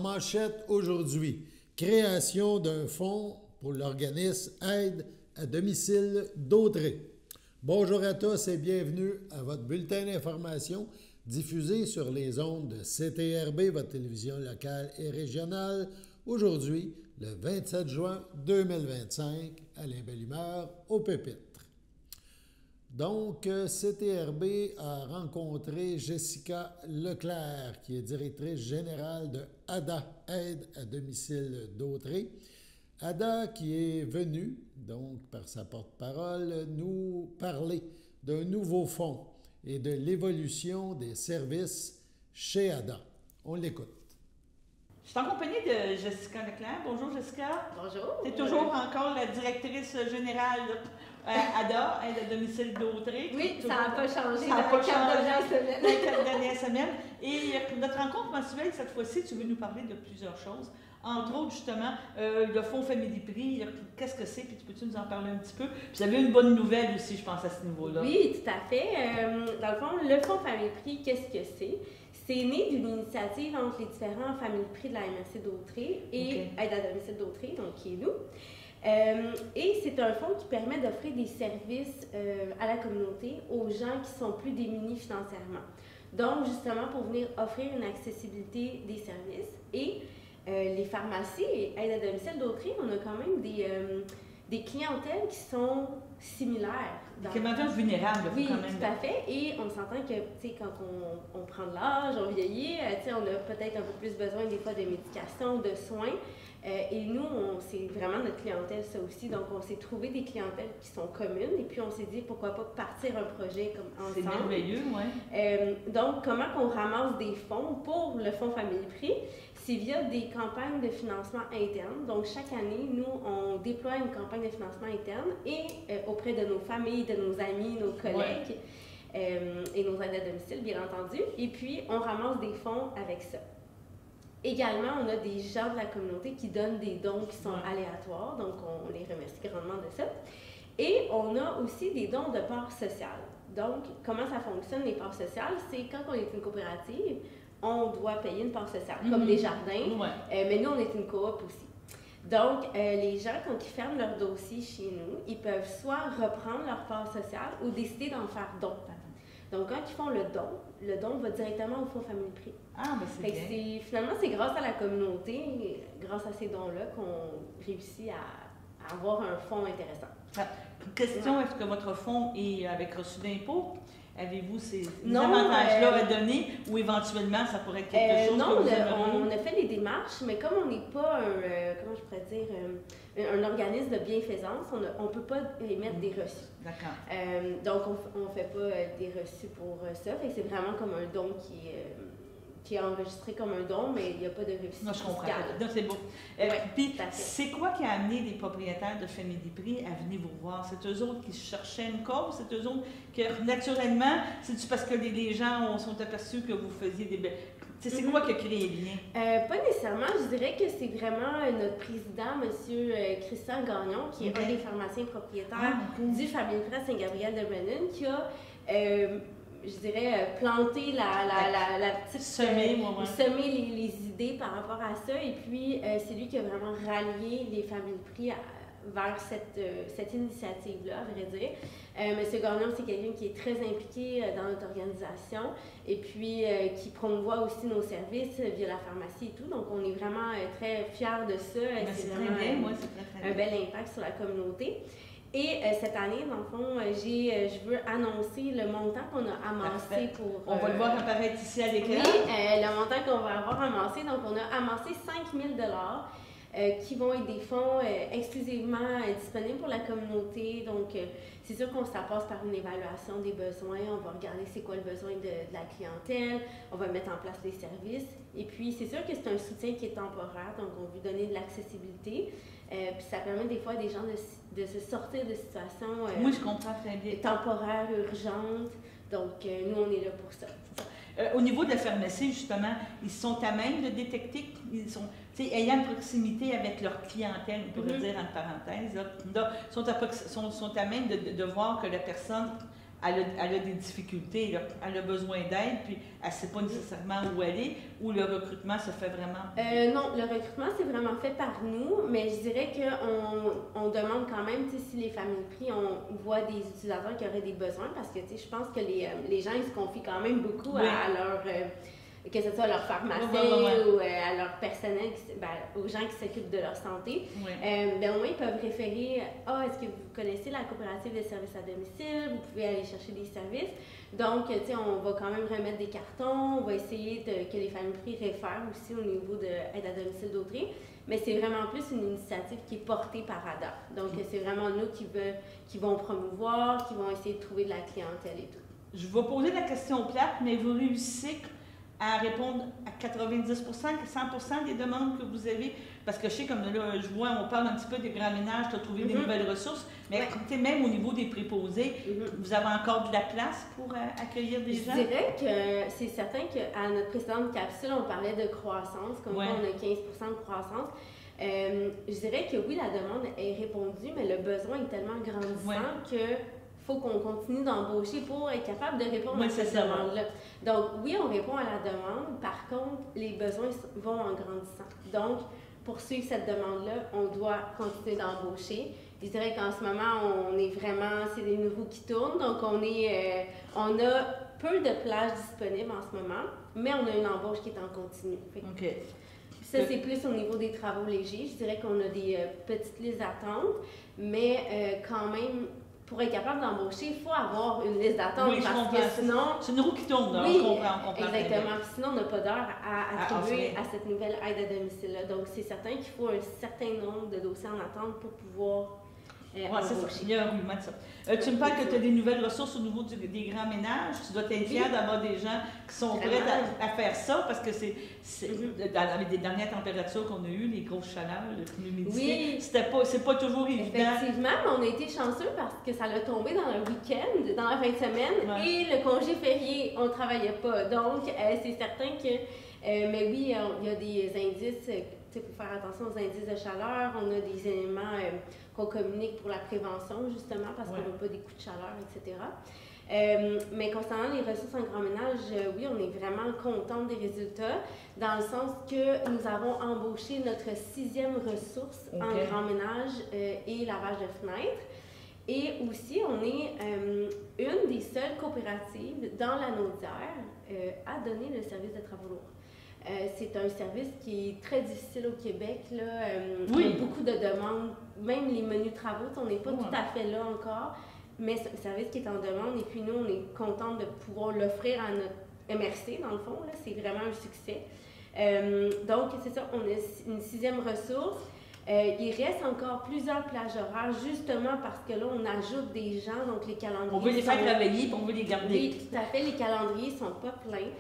manchette aujourd'hui, création d'un fonds pour l'organisme Aide à domicile d'Autrey. Bonjour à tous et bienvenue à votre bulletin d'information diffusé sur les ondes de CTRB, votre télévision locale et régionale, aujourd'hui, le 27 juin 2025, Alain Bellemare au Pépitre. Donc, CTRB a rencontré Jessica Leclerc, qui est directrice générale de ADA, Aide à domicile d'Autrey. ADA qui est venue, donc par sa porte-parole, nous parler d'un nouveau fonds et de l'évolution des services chez ADA. On l'écoute. Je suis en compagnie de Jessica Leclerc. Bonjour Jessica. Bonjour. Tu es toujours encore la directrice générale ADA, Aide à domicile d'Autrey. Oui, ça n'a pas changé dans les 4 dernières semaines. Et notre rencontre mensuelle, cette fois-ci, tu veux nous parler de plusieurs choses. Entre autres, justement, le Fonds Family Prix, qu'est-ce que c'est? Puis peux-tu nous en parler un petit peu? Puis vous avez une bonne nouvelle aussi, je pense, à ce niveau-là. Oui, tout à fait. Dans le fond, le Fonds Family Prix, qu'est-ce que c'est? C'est né d'une initiative entre les différents Family Prix de la MRC d'Autrey et Aide à domicile d'Autrey, donc qui est nous. Et c'est un fonds qui permet d'offrir des services à la communauté aux gens qui sont plus démunis financièrement. Donc, justement, pour venir offrir une accessibilité des services. Et les pharmacies et Aide à domicile d'Autrey, on a quand même des clientèles qui sont similaires. Des clientèles vulnérables, oui, quand même. tout à fait. Et on s'entend que, tu sais, quand on prend de l'âge, on vieillit, tu sais, on a peut-être un peu plus besoin des fois de médication, de soins. Et nous, c'est vraiment notre clientèle, ça aussi. Donc, on s'est trouvé des clientèles qui sont communes et puis on s'est dit pourquoi pas partir un projet comme ensemble. C'est merveilleux, oui. Donc, comment qu'on ramasse des fonds pour le Fonds Family Prix? C'est via des campagnes de financement interne. Donc, chaque année, nous, on déploie une campagne de financement interne et auprès de nos familles, de nos amis, nos collègues et nos aides à domicile, bien entendu. Et puis, on ramasse des fonds avec ça. Également, on a des gens de la communauté qui donnent des dons qui sont aléatoires, donc on les remercie grandement de ça. Et on a aussi des dons de part sociale. Donc, comment ça fonctionne, les parts sociales? C'est quand on est une coopérative, on doit payer une part sociale, comme les jardins, mais nous, on est une coop aussi. Donc, les gens, quand ils ferment leur dossier chez nous, ils peuvent soit reprendre leur part sociale ou décider d'en faire don. Donc, quand ils font le don va directement au Fonds Family Prix. Ah, mais c'est bien. Finalement, c'est grâce à la communauté, grâce à ces dons-là, qu'on réussit à avoir un fonds intéressant. Question, est-ce que votre fonds est avec reçu d'impôt? Avez-vous ces avantages-là à donner ou éventuellement, ça pourrait être quelque chose non, que vous aimeriez? on a fait les démarches, mais comme on n'est pas comment je pourrais dire, un organisme de bienfaisance, on ne peut pas émettre des reçus. D'accord. Donc, on ne fait pas des reçus pour ça. Fait que c'est vraiment comme un don qui est enregistré comme un don, mais il n'y a pas de reçu. Non, je comprends. Donc, c'est beau. Puis, c'est quoi qui a amené les propriétaires de Family Prix à venir vous voir? C'est eux autres qui cherchaient une cause? C'est eux autres que, naturellement, c'est-tu parce que les gens sont aperçus que vous faisiez des belles... C'est quoi qui a créé le lien? Pas nécessairement. Je dirais que c'est vraiment notre président, M. Christian Gagnon, qui est un des pharmaciens propriétaires du Family Prix à Saint-Gabriel-de-Brennan, qui a... je dirais, planter la petite... Semer les idées par rapport à ça. Et puis, c'est lui qui a vraiment rallié les Family Prix vers cette initiative-là, à vrai dire. M. Gagnon, c'est quelqu'un qui est très impliqué dans notre organisation et puis qui promouvoit aussi nos services via la pharmacie et tout. Donc, on est vraiment très fiers de ça. C'est vraiment un bel impact sur la communauté. Et cette année, dans le fond, je veux annoncer le montant qu'on a amassé pour... On va le voir apparaître ici à l'écran. Oui, le montant qu'on va avoir amassé. Donc, on a amassé 5 000 qui vont être des fonds exclusivement disponibles pour la communauté. Donc, c'est sûr qu'on ça passe par une évaluation des besoins. On va regarder c'est quoi le besoin de la clientèle. On va mettre en place les services. Et puis, c'est sûr que c'est un soutien qui est temporaire. Donc, on veut donner de l'accessibilité. Puis ça permet des fois à des gens de se sortir de situations oui, je comprends très bien. Temporaires, urgentes. Donc, nous, on est là pour ça. Au niveau de la pharmacie, justement, ils sont à même de détecter, ils sont, ayant une proximité avec leur clientèle, on pourrait dire entre parenthèses, là, sont à même de voir que la personne elle a des difficultés, là. Elle a besoin d'aide, puis elle ne sait pas nécessairement où aller, ou le recrutement se fait vraiment? Non, le recrutement, c'est vraiment fait par nous, mais je dirais qu'on demande quand même, si les familles prix, on voit des utilisateurs qui auraient des besoins, parce que, je pense que les gens, ils se confient quand même beaucoup à leur... que ce soit à leur pharmacien ou à leur personnel, aux gens qui s'occupent de leur santé. Au moins, ils peuvent référer « Ah, est-ce que vous connaissez la coopérative de services à domicile? Vous pouvez aller chercher des services. » Donc, on va quand même remettre des cartons, on va essayer que les familles prix réfèrent aussi au niveau de l'aide à domicile d'Autrey. Mais c'est vraiment plus une initiative qui est portée par ADA. Donc, c'est vraiment nous qui vont promouvoir, qui vont essayer de trouver de la clientèle et tout. Je vais poser la question plate, mais vous réussissez à répondre à 90 100 des demandes que vous avez? Parce que je sais, comme là, je vois, on parle un petit peu des grands ménages, tu as trouvé des nouvelles ressources, mais même au niveau des préposés, vous avez encore de la place pour accueillir des gens? Je dirais que c'est certain qu'à notre précédente capsule, on parlait de croissance, comme quoi on a 15 de croissance. Je dirais que oui, la demande est répondue, mais le besoin est tellement grandissant que faut qu'on continue d'embaucher pour être capable de répondre à cette demande-là. Donc, oui, on répond à la demande. Par contre, les besoins vont en grandissant. Donc, pour suivre cette demande-là, on doit continuer d'embaucher. Je dirais qu'en ce moment, on est vraiment... C'est des nouveaux qui tournent. Donc, on a peu de plages disponibles en ce moment, mais on a une embauche qui est en continu. Ça, c'est plus au niveau des travaux légers. Je dirais qu'on a des petites listes d'attente, mais quand même... Pour être capable d'embaucher, il faut avoir une liste d'attente parce que sinon... C'est une roue qui tourne, on comprend. Exactement. Sinon, on n'a pas d'heure à attribuer à cette nouvelle aide à domicile-là. Donc, c'est certain qu'il faut un certain nombre de dossiers en attente pour pouvoir embaucher. C'est ça. Il y a un roulement de ça. Tu me parles que tu as des nouvelles ressources au niveau des grands ménages. Tu dois être fière d'avoir des gens qui sont prêts à faire ça parce que avec les dernières températures qu'on a eues, les grosses chaleurs, l'humidité, c'est pas toujours évident. Effectivement, mais on a été chanceux parce que ça l'a tombé dans le week-end, dans la fin de semaine, et le congé férié, on ne travaillait pas. Donc, c'est certain que... mais oui, il y a des indices... Il faut faire attention aux indices de chaleur. On a des éléments qu'on communique pour la prévention, justement, parce qu'on n'a pas des coups de chaleur, etc. Mais concernant les ressources en grand ménage, oui, on est vraiment content des résultats, dans le sens que nous avons embauché notre 6e ressource en grand ménage et lavage de fenêtres. Et aussi, on est une des seules coopératives dans la Naudière à donner le service de travaux lourds. C'est un service qui est très difficile au Québec. Là. Il y a beaucoup de demandes, même les menus travaux, on n'est pas tout à fait là encore, mais c'est un service qui est en demande et puis nous, on est contents de pouvoir l'offrir à notre MRC, dans le fond. Là. C'est vraiment un succès. Donc, c'est ça, on a une 6e ressource. Il reste encore plusieurs plages horaires, justement parce que là, on ajoute des gens, donc les calendriers... On veut les faire travailler, puis on veut les garder. Oui, tout à fait. Les calendriers ne sont pas pleins.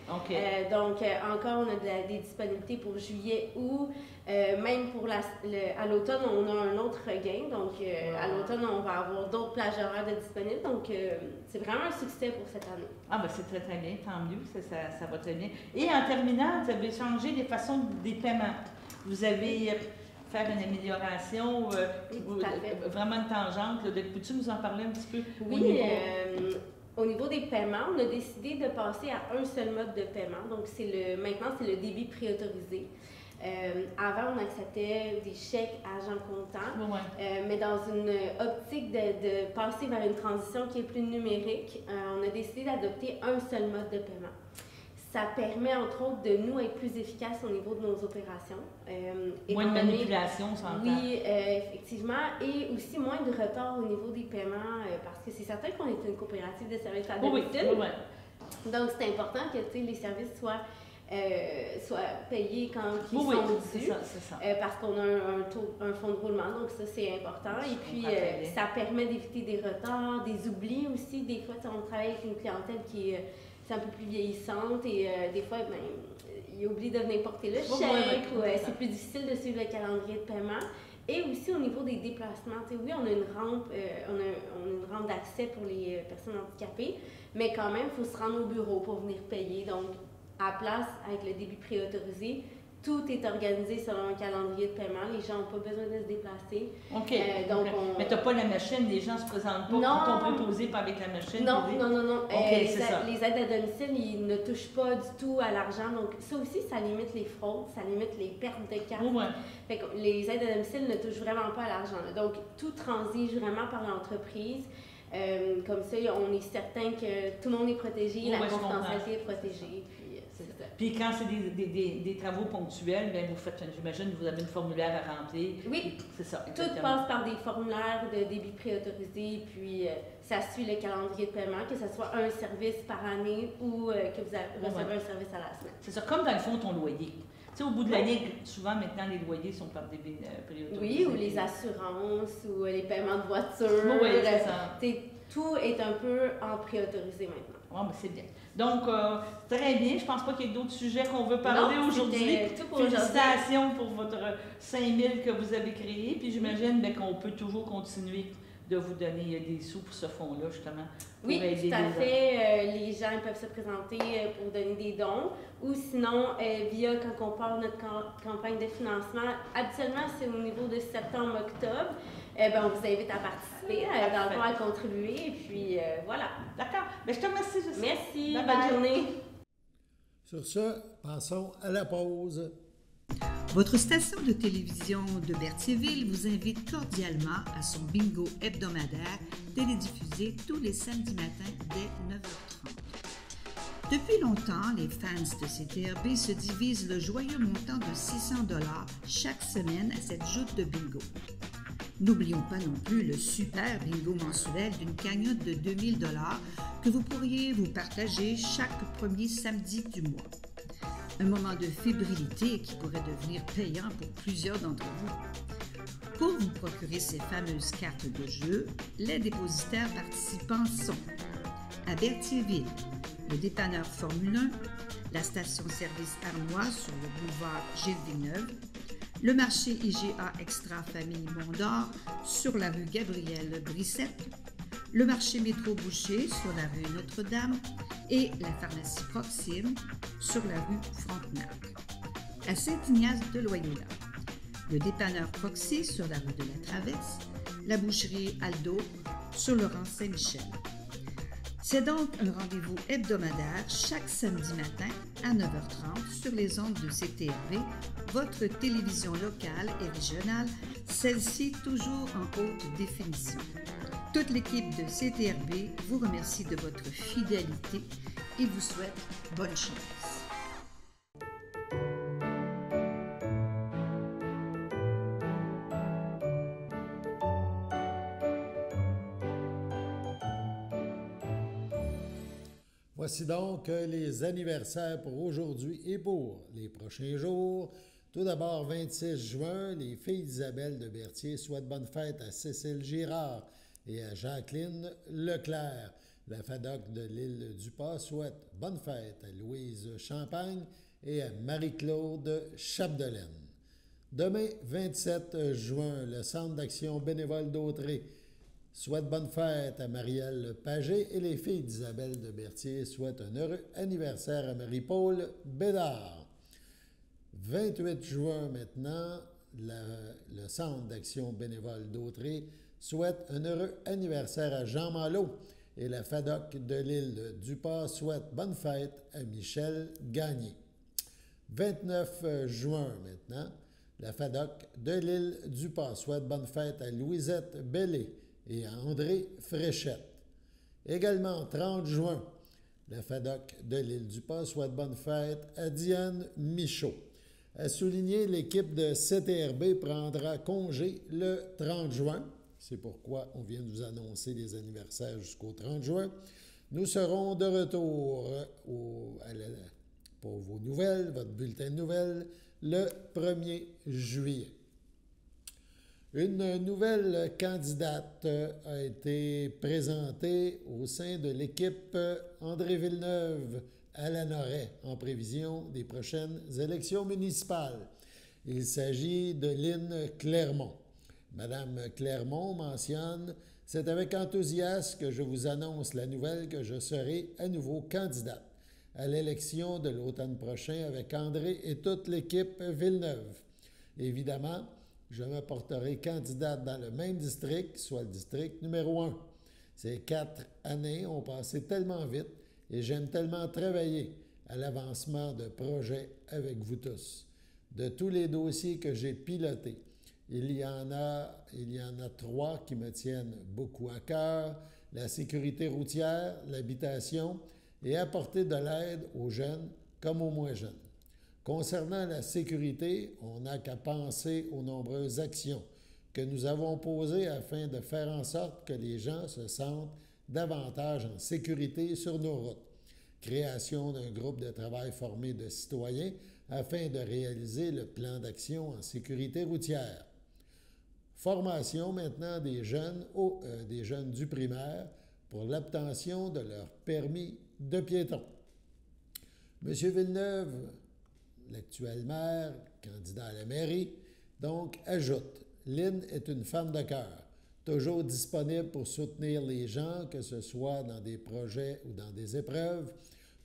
Donc, encore, on a des disponibilités pour juillet, août. Même pour à l'automne, on a un autre regain. Donc, à l'automne, on va avoir d'autres plages horaires de disponibles. Donc, c'est vraiment un succès pour cette année. Ah, bien, c'est très, très bien. Tant mieux. Ça va très bien. Et en terminant, vous avez changé les façons des paiements. Vous avez... faire une amélioration, vraiment une tangente. Peux-tu nous en parler un petit peu? Oui, au niveau des paiements, on a décidé de passer à un seul mode de paiement. Donc, maintenant, c'est le débit préautorisé. Avant, on acceptait des chèques à agent comptant, mais dans une optique de passer vers une transition qui est plus numérique, on a décidé d'adopter un seul mode de paiement. Ça permet, entre autres, de nous être plus efficaces au niveau de nos opérations. Moins de manipulation, ça entend. Oui, effectivement. Et aussi moins de retard au niveau des paiements, parce que c'est certain qu'on est une coopérative de services à domicile. Donc, c'est important que les services soient payés quand ils sont dus. C'est ça. Parce qu'on a un fonds de roulement, donc ça, c'est important. Et puis, ça permet d'éviter des retards, des oublis aussi. Des fois, on travaille avec une clientèle qui est un peu plus vieillissante et des fois, il oublie de venir porter le chèque ou c'est plus difficile de suivre le calendrier de paiement. Et aussi au niveau des déplacements, oui, on a une rampe, une rampe d'accès pour les personnes handicapées, mais quand même, il faut se rendre au bureau pour venir payer. Donc, à place, avec le débit préautorisé, Tout est organisé selon un calendrier de paiement. Les gens n'ont pas besoin de se déplacer. OK. Donc Mais tu n'as pas la machine, les gens ne se présentent pas pour ton préposé, pas avec la machine. Non. OK, c'est ça. Les aides à domicile, ils ne touchent pas du tout à l'argent. Donc, ça aussi, ça limite les fraudes, ça limite les pertes de cartes. Ouais. Fait que les aides à domicile ne touchent vraiment pas à l'argent. Donc, tout transige vraiment par l'entreprise. Comme ça, on est certain que tout le monde est protégé, la confidentialité est protégée. Puis quand c'est des travaux ponctuels, bien, vous faites, j'imagine, vous avez un formulaire à remplir. Oui, c'est ça. Exactement. Tout passe par des formulaires de débit préautorisé, puis ça suit le calendrier de paiement, que ce soit un service par année ou que vous recevez un service à la semaine. C'est ça, comme dans le fond, ton loyer. Tu sais, au bout de l'année, souvent, maintenant, les loyers sont par débit préautorisé. Oui, ou les assurances, ou les paiements de voiture. Oui, c'est ça. Tout est un peu en préautorisé maintenant. Oui, mais c'est bien. Donc, très bien. Je ne pense pas qu'il y ait d'autres sujets qu'on veut parler aujourd'hui. Félicitations pour votre 5000 que vous avez créé. Puis j'imagine qu'on peut toujours continuer de vous donner des sous pour ce fonds-là, justement. Oui, tout à fait. Les gens peuvent se présenter pour donner des dons. Ou sinon, via quand on parle de notre campagne de financement, habituellement, c'est au niveau de septembre-octobre. On vous invite à participer, dans le fond, à contribuer. Et puis, voilà. D'accord. Mais je te remercie, Jocelyne. Merci. Bonne journée. Sur ce, passons à la pause. Votre station de télévision de Berthierville vous invite cordialement à son bingo hebdomadaire télédiffusé tous les samedis matins dès 9h30. Depuis longtemps, les fans de CTRB se divisent le joyeux montant de 600 $ chaque semaine à cette joute de bingo. N'oublions pas non plus le super bingo mensuel d'une cagnotte de 2000 $ que vous pourriez vous partager chaque premier samedi du mois. Un moment de fébrilité qui pourrait devenir payant pour plusieurs d'entre vous. Pour vous procurer ces fameuses cartes de jeu, les dépositaires participants sont à Berthierville, le dépanneur Formule 1, la station-service Arnois sur le boulevard Gilles Villeneuve, le marché IGA Extra Famille Mont-d'Or sur la rue Gabrielle Brissette, le marché Métro Boucher sur la rue Notre-Dame et la pharmacie Proxime sur la rue Frontenac. À Saint-Ignace de Loyola, le dépanneur Proxy sur la rue de la Traverse, la boucherie Aldo sur le rang Saint-Michel. C'est donc un rendez-vous hebdomadaire chaque samedi matin à 9h30 sur les ondes de CTRB, votre télévision locale et régionale, celle-ci toujours en haute définition. Toute l'équipe de CTRB vous remercie de votre fidélité et vous souhaite bonne chance. Voici donc les anniversaires pour aujourd'hui et pour les prochains jours. Tout d'abord, 26 juin, les filles d'Isabelle de Berthier souhaitent bonne fête à Cécile Girard et à Jacqueline Leclerc. La FADOC de l'île du Pas souhaite bonne fête à Louise Champagne et à Marie-Claude Chapdelaine. Demain, 27 juin, le Centre d'action bénévole d'Autrey souhaite bonne fête à Marielle Pagé et les filles d'Isabelle de Berthier souhaitent un heureux anniversaire à Marie-Paul Bédard. 28 juin maintenant, le Centre d'action bénévole d'Autrey souhaite un heureux anniversaire à Jean Malo et la FADOC de l'île du Pas souhaite bonne fête à Michel Gagné. 29 juin maintenant, la FADOC de l'île du Pas souhaite bonne fête à Louisette Bellé et à André Fréchette. Également, 30 juin, la FADOC de l'île du Pas souhaite bonne fête à Diane Michaud. À souligner, l'équipe de CTRB prendra congé le 30 juin. C'est pourquoi on vient de vous annoncer les anniversaires jusqu'au 30 juin. Nous serons de retour pour vos nouvelles, votre bulletin de nouvelles, le 1er juillet. Une nouvelle candidate a été présentée au sein de l'équipe André Villeneuve à Lanoraie en prévision des prochaines élections municipales. Il s'agit de Lynne Clermont. Madame Clermont mentionne « C'est avec enthousiasme que je vous annonce la nouvelle que je serai à nouveau candidate. à l'élection de l'automne prochain avec André et toute l'équipe Villeneuve. Évidemment, je me porterai candidate dans le même district, soit le district numéro 1. Ces 4 années ont passé tellement vite et j'aime tellement travailler à l'avancement de projets avec vous tous. De tous les dossiers que j'ai pilotés, il y en a 3 qui me tiennent beaucoup à cœur: la sécurité routière, l'habitation et apporter de l'aide aux jeunes comme aux moins jeunes. Concernant la sécurité, on n'a qu'à penser aux nombreuses actions que nous avons posées afin de faire en sorte que les gens se sentent davantage en sécurité sur nos routes. Création d'un groupe de travail formé de citoyens afin de réaliser le plan d'action en sécurité routière. Formation maintenant des jeunes du primaire pour l'obtention de leur permis de piéton. M. Villeneuve, l'actuel maire, candidat à la mairie, donc ajoute: Lynn est une femme de cœur, toujours disponible pour soutenir les gens, que ce soit dans des projets ou dans des épreuves.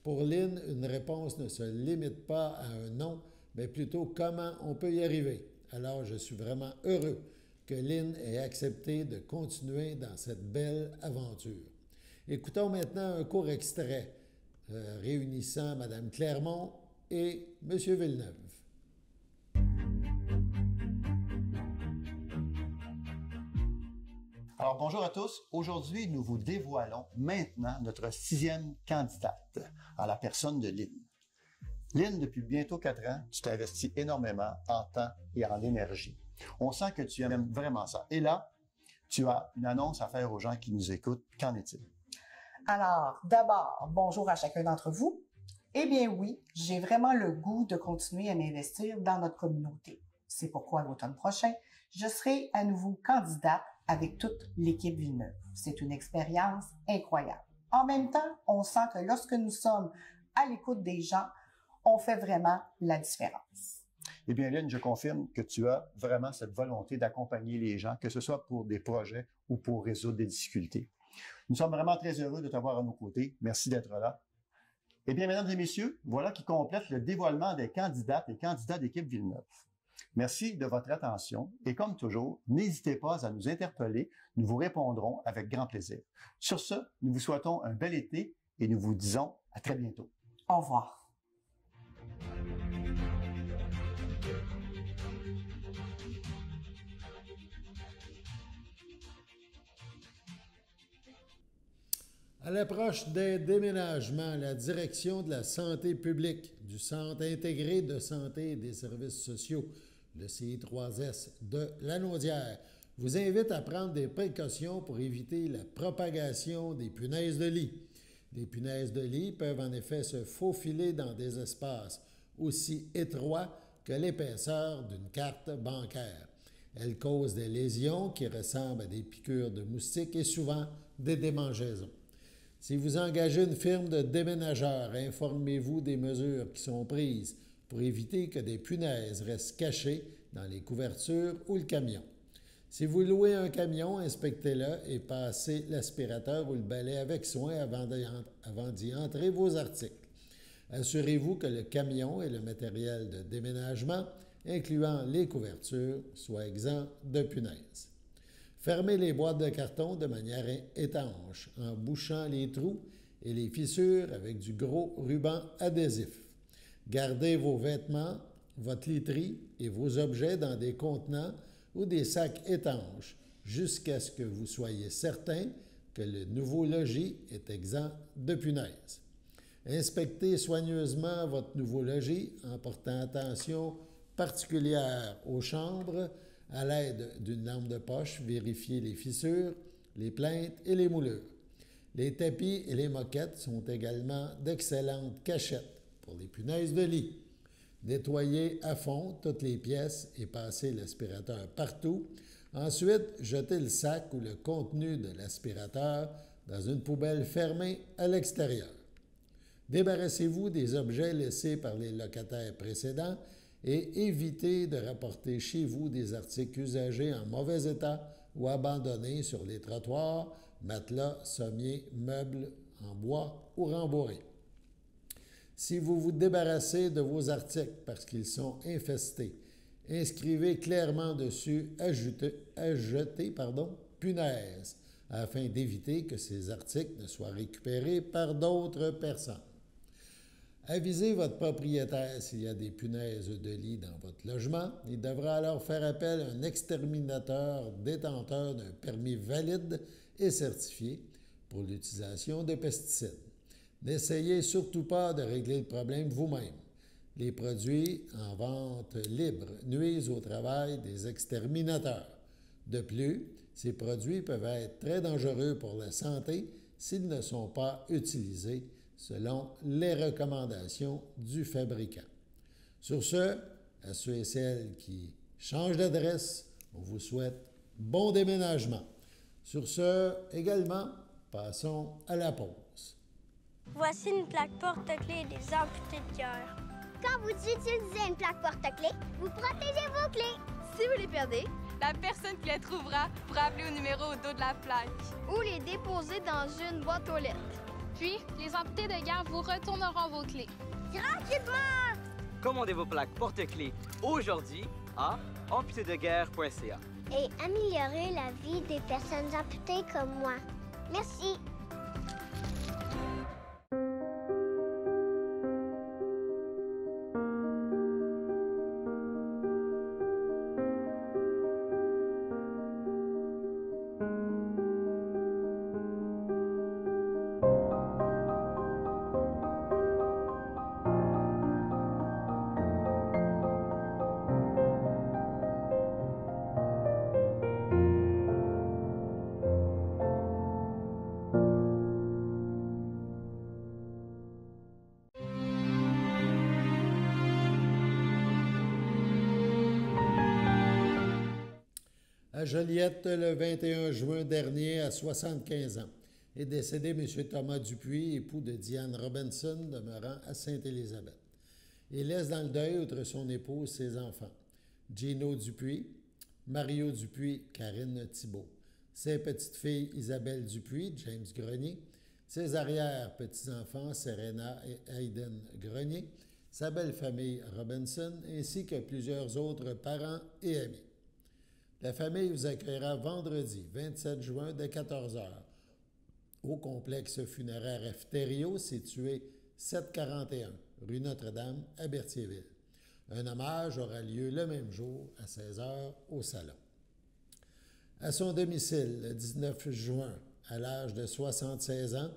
Pour Lynn, une réponse ne se limite pas à un non, mais plutôt comment on peut y arriver. Alors, je suis vraiment heureux que Lynn ait accepté de continuer dans cette belle aventure. Écoutons maintenant un court extrait réunissant Mme Clermont et M. Villeneuve. Alors, bonjour à tous. Aujourd'hui, nous vous dévoilons maintenant notre 6e candidate, à la personne de Lynn. Lynn, depuis bientôt 4 ans, tu t'investis énormément en temps et en énergie. On sent que tu aimes vraiment ça. Et là, tu as une annonce à faire aux gens qui nous écoutent. Qu'en est-il? Alors, d'abord, bonjour à chacun d'entre vous. Eh bien oui, j'ai vraiment le goût de continuer à m'investir dans notre communauté. C'est pourquoi l'automne prochain, je serai à nouveau candidate avec toute l'équipe Villeneuve. C'est une expérience incroyable. En même temps, on sent que lorsque nous sommes à l'écoute des gens, on fait vraiment la différence. Eh bien, Lynn, je confirme que tu as vraiment cette volonté d'accompagner les gens, que ce soit pour des projets ou pour résoudre des difficultés. Nous sommes vraiment très heureux de t'avoir à nos côtés. Merci d'être là. Eh bien, mesdames et messieurs, voilà qui complète le dévoilement des candidates et candidats d'équipe Villeneuve. Merci de votre attention et comme toujours, n'hésitez pas à nous interpeller. Nous vous répondrons avec grand plaisir. Sur ce, nous vous souhaitons un bel été et nous vous disons à très bientôt. Au revoir. À l'approche des déménagements, la direction de la santé publique du Centre intégré de santé et des services sociaux, le CI3S de Lanaudière, vous invite à prendre des précautions pour éviter la propagation des punaises de lit. Les punaises de lit peuvent en effet se faufiler dans des espaces aussi étroits que l'épaisseur d'une carte bancaire. Elles causent des lésions qui ressemblent à des piqûres de moustiques et souvent des démangeaisons. Si vous engagez une firme de déménageurs, informez-vous des mesures qui sont prises pour éviter que des punaises restent cachées dans les couvertures ou le camion. Si vous louez un camion, inspectez-le et passez l'aspirateur ou le balai avec soin avant d'y entrer vos articles. Assurez-vous que le camion et le matériel de déménagement, incluant les couvertures, soient exempts de punaises. Fermez les boîtes de carton de manière étanche en bouchant les trous et les fissures avec du gros ruban adhésif. Gardez vos vêtements, votre literie et vos objets dans des contenants ou des sacs étanches jusqu'à ce que vous soyez certain que le nouveau logis est exempt de punaises. Inspectez soigneusement votre nouveau logis en portant attention particulière aux chambres. À l'aide d'une lampe de poche, vérifiez les fissures, les plinthes et les moulures. Les tapis et les moquettes sont également d'excellentes cachettes pour les punaises de lit. Nettoyez à fond toutes les pièces et passez l'aspirateur partout. Ensuite, jetez le sac ou le contenu de l'aspirateur dans une poubelle fermée à l'extérieur. Débarrassez-vous des objets laissés par les locataires précédents et évitez de rapporter chez vous des articles usagés en mauvais état ou abandonnés sur les trottoirs, matelas, sommiers, meubles en bois ou rembourrés. Si vous vous débarrassez de vos articles parce qu'ils sont infestés, inscrivez clairement dessus « Ajouter punaise » afin d'éviter que ces articles ne soient récupérés par d'autres personnes. Avisez votre propriétaire s'il y a des punaises de lit dans votre logement. Il devra alors faire appel à un exterminateur détenteur d'un permis valide et certifié pour l'utilisation de pesticides. N'essayez surtout pas de régler le problème vous-même. Les produits en vente libre nuisent au travail des exterminateurs. De plus, ces produits peuvent être très dangereux pour la santé s'ils ne sont pas utilisés selon les recommandations du fabricant. Sur ce, à ceux et celles qui changent d'adresse, on vous souhaite bon déménagement. Sur ce, également, passons à la pause. Voici une plaque porte-clés des amputés de cœur. Quand vous utilisez une plaque porte-clés, vous protégez vos clés. Si vous les perdez, la personne qui les trouvera pourra appeler au numéro au dos de la plaque. Ou les déposer dans une boîte aux lettres. Puis, les amputés de guerre vous retourneront vos clés. Tranquillement! Commandez vos plaques porte-clés aujourd'hui à amputédeguerre.ca. Et améliorer la vie des personnes amputées comme moi. Merci. À Joliette, le 21 juin dernier, à 75 ans, est décédé M. Thomas Dupuis, époux de Diane Robinson, demeurant à Sainte-Élisabeth. Il laisse dans le deuil, outre son épouse, ses enfants. Gino Dupuis, Mario Dupuis, Karine Thibault, ses petites-filles Isabelle Dupuis, James Grenier, ses arrière-petits-enfants Serena et Hayden Grenier, sa belle-famille Robinson, ainsi que plusieurs autres parents et amis. La famille vous accueillera vendredi 27 juin dès 14h au complexe funéraire Efterio situé 741 rue Notre-Dame à Berthierville. Un hommage aura lieu le même jour à 16h au salon. À son domicile, le 19 juin, à l'âge de 76 ans,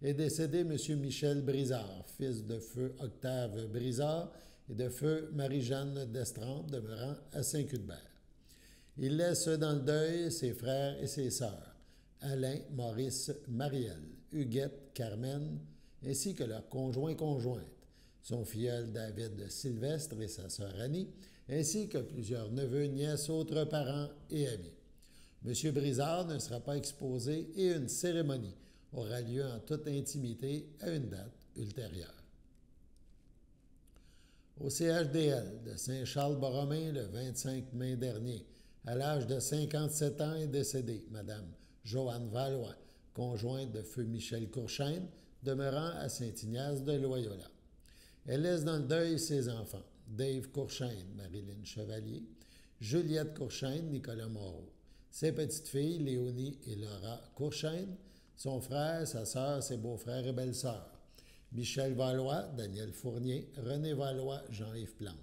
est décédé M. Michel Brizard, fils de feu Octave Brizard et de feu Marie-Jeanne d'Estrempe, demeurant à Saint-Cuthbert. Il laisse dans le deuil ses frères et ses sœurs, Alain, Maurice, Marielle, Huguette, Carmen, ainsi que leurs conjoints-conjointes, son filleul David Sylvestre et sa sœur Annie, ainsi que plusieurs neveux, nièces, autres parents et amis. M. Brizard ne sera pas exposé et une cérémonie aura lieu en toute intimité à une date ultérieure. Au CHDL de Saint-Charles-Borromée, le 25 mai dernier, à l'âge de 57 ans, est décédée Mme Joanne Valois, conjointe de feu Michel Courchaine, demeurant à Saint-Ignace de Loyola. Elle laisse dans le deuil ses enfants, Dave Courchaine, Marilyn Chevalier, Juliette Courchaine, Nicolas Moreau, ses petites-filles, Léonie et Laura Courchaine, son frère, sa sœur, ses beaux-frères et belles-sœurs, Michel Valois, Daniel Fournier, René Valois, Jean-Yves Plante,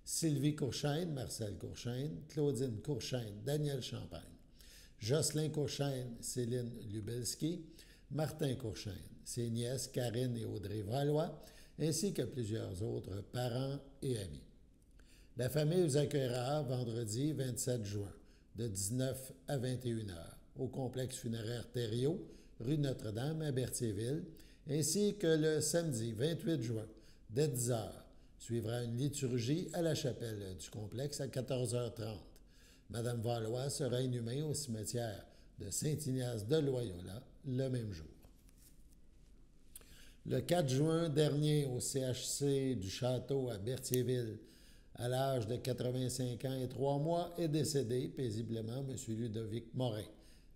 Sylvie Courchaine, Marcel Courchaine, Claudine Courchaine, Daniel Champagne, Jocelyn Courchaine, Céline Lubelski, Martin Courchaine, ses nièces Karine et Audrey Valois, ainsi que plusieurs autres parents et amis. La famille vous accueillera vendredi 27 juin, de 19 à 21 heures, au complexe funéraire Thériault, rue Notre-Dame à Berthierville, ainsi que le samedi 28 juin, dès 10 heures, suivra une liturgie à la chapelle du complexe à 14h30. Madame Valois sera inhumée au cimetière de Saint-Ignace de Loyola le même jour. Le 4 juin dernier, au CHC du Château à Berthierville, à l'âge de 85 ans et 3 mois, est décédé paisiblement M. Ludovic Morin,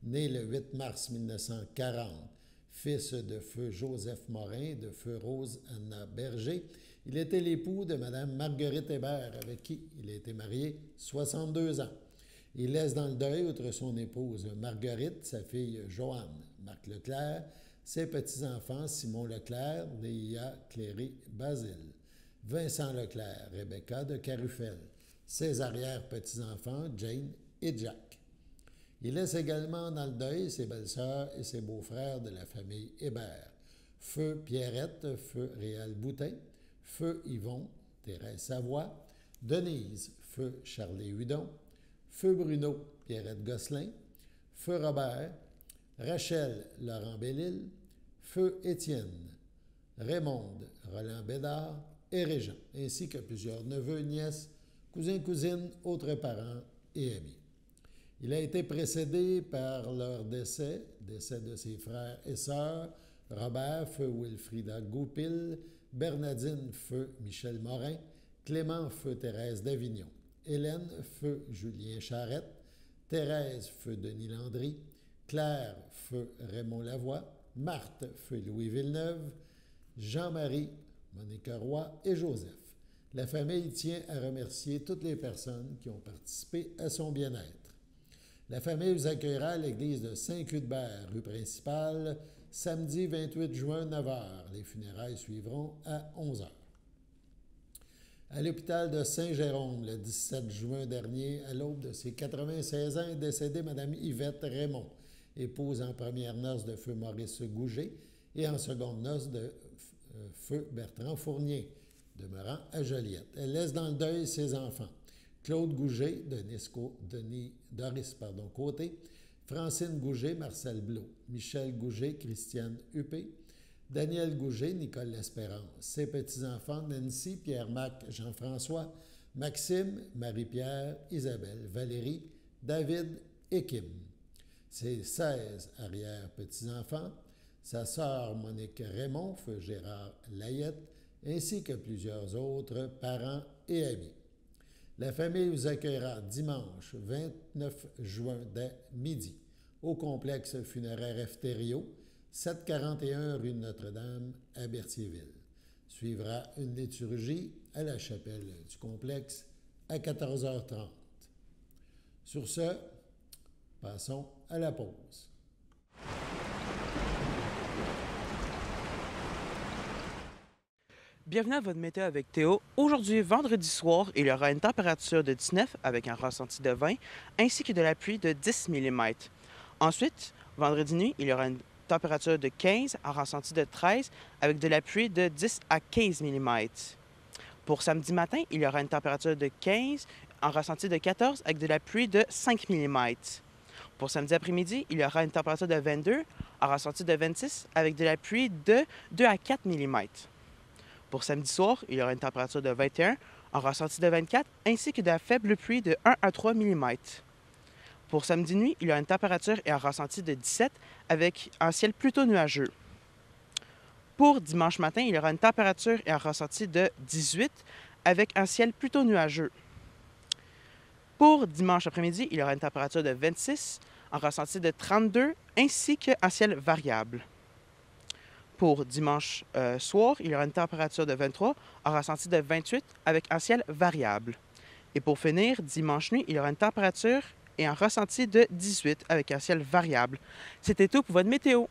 né le 8 mars 1940, Fils de feu Joseph Morin, de feu Rose Anna Berger, il était l'époux de Mme Marguerite Hébert, avec qui il a été marié 62 ans. Il laisse dans le deuil, outre son épouse Marguerite, sa fille Joanne, Marc Leclerc, ses petits-enfants Simon Leclerc, Léa Cléré-Basile, Vincent Leclerc, Rebecca de Carufel, ses arrière-petits-enfants Jane et Jack. Il laisse également dans le deuil ses belles-sœurs et ses beaux-frères de la famille Hébert, feu Pierrette, feu Réal Boutin, feu Yvon, Thérèse Savoie, Denise, feu Charlie Hudon, feu Bruno, Pierrette Gosselin, feu Robert, Rachel Laurent Bellil, feu Étienne, Raymonde Roland Bédard et Régent, ainsi que plusieurs neveux, nièces, cousins, cousines, autres parents et amis. Il a été précédé par leur décès de ses frères et sœurs, Robert, feu Wilfrida Goupil, Bernadine, feu Michel Morin, Clément, feu Thérèse d'Avignon, Hélène, feu Julien Charette, Thérèse, feu Denis Landry, Claire, feu Raymond Lavoie, Marthe, feu Louis Villeneuve, Jean-Marie, Monique Roy et Joseph. La famille tient à remercier toutes les personnes qui ont participé à son bien-être. La famille vous accueillera à l'église de Saint-Cuthbert, rue principale, samedi 28 juin, 9h. Les funérailles suivront à 11h. À l'hôpital de Saint-Jérôme, le 17 juin dernier, à l'aube de ses 96 ans, est décédée Mme Yvette Raymond, épouse en première noce de feu Maurice Gouget et en seconde noce de feu Bertrand Fournier, demeurant à Joliette. Elle laisse dans le deuil ses enfants, Claude Gouget, Doris Côté, Francine Gouget, Marcel Blot, Michel Gouget, Christiane Huppé, Daniel Gouget, Nicole L'Espérance, ses petits-enfants Nancy, Pierre-Marc, Jean-François, Maxime, Marie-Pierre, Isabelle, Valérie, David et Kim. Ses 16 arrière-petits-enfants, sa sœur Monique Raymond, feu Gérard Layette, ainsi que plusieurs autres parents et amis. La famille vous accueillera dimanche 29 juin dès midi au complexe funéraire Efterio, 741 rue de Notre-Dame à Berthierville. Suivra une liturgie à la chapelle du complexe à 14h30. Sur ce, passons à la pause. Bienvenue à votre météo avec Théo. Aujourd'hui, vendredi soir, il y aura une température de 19 avec un ressenti de 20 ainsi que de la pluie de 10 mm. Ensuite, vendredi nuit, il y aura une température de 15, un ressenti de 13 avec de la pluie de 10 à 15 mm. Pour samedi matin, il y aura une température de 15, un ressenti de 14 avec de la pluie de 5 mm. Pour samedi après-midi, il y aura une température de 22, un ressenti de 26 avec de la pluie de 2 à 4 mm. Pour samedi soir, il y aura une température de 21, un ressenti de 24, ainsi que de la faible pluie de 1 à 3 mm. Pour samedi nuit, il y aura une température et un ressenti de 17, avec un ciel plutôt nuageux. Pour dimanche matin, il y aura une température et un ressenti de 18, avec un ciel plutôt nuageux. Pour dimanche après-midi, il y aura une température de 26, un ressenti de 32, ainsi qu'un ciel variable. Pour dimanche soir, il y aura une température de 23, un ressenti de 28 avec un ciel variable. Et pour finir, dimanche nuit, il y aura une température et un ressenti de 18 avec un ciel variable. C'était tout pour votre météo.